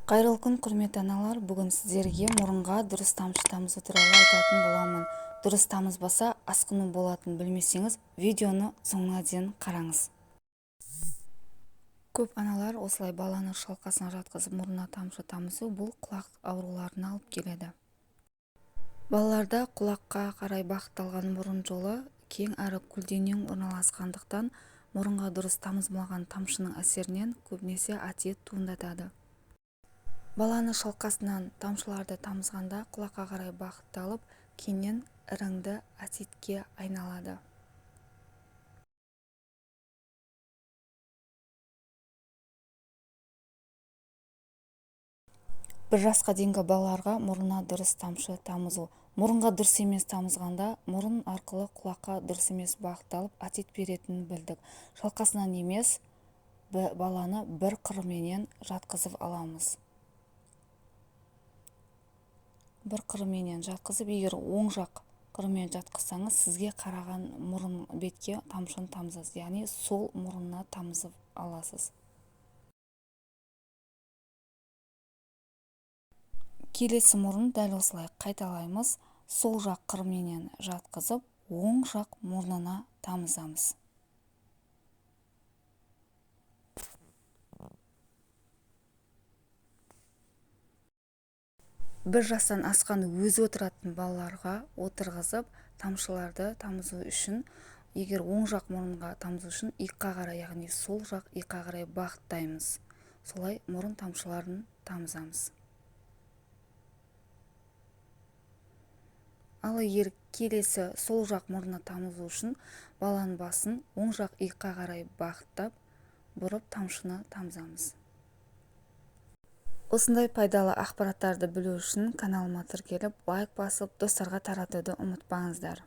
Қайырлы күн, құрметті аналар. Бүгін сіздерге мұрынға дұрыс тамшы тамызу туралы айтатын боламын. Дұрыс тамызбаса асқыну болатынын білмесеңіз, видеоны соңына дейін қараңыз. Көп аналар осылай баланы шалқасына жатқызып мұрнына тамшы тамызу бұл құлақ ауруларына алып келеді. Балаларда құлаққа қарай бағытталған мұрын жолы кең әрі көлденең орналасқандықтан мұрынға дұрыс тамызбалған тамшының әсерінен көбінесе отит туындатады. Баланы шалқасынан тамшыларды тамызғанда құлаққа қарай бағытталып, кейіннен іріңді отитке айналады. Бір жасқа дейінгі балаларға мұрнына дұрыс тамшы тамызу. Мұрынға дұрыс емес тамызғанда мұрын арқылы құлаққа дұрыс емес бағытталып отит беретінін білдік. Шалқасынан емес, баланы бір қырыменен жатқызып аламыз. Бір қырыменен жатқызып, егер оң жақ қырымен жатқызсаңыз, сізге қараған мұрын бетке тамшын тамызасыз, яғни сол мұрынына тамызып аласыз. Келесі мұрын дәл осылай қайталаймыз. Сол жақ қырыменен жатқызып, оң жақ мұрнына тамызамыз. Бір жастан асқан өзі отыратын балаларға отырғызып, тамшыларды тамызу үшін, егер оң жақ мұрынға тамызу үшін иыққа қарай, яғни сол жақ иыққа қарай бағыттаймыз. Солай мұрын тамшыларын тамызамыз. Ал егер келесі сол жақ мұрнына тамызу үшін баланың басын оң жақ иыққа қарай бағыттап, бұрып тамшыны тамызамыз. Осындай пайдалы ақпараттарды білу үшін каналыма тіркеліп, лайк басып, достарға таратуды ұмытпаңыздар.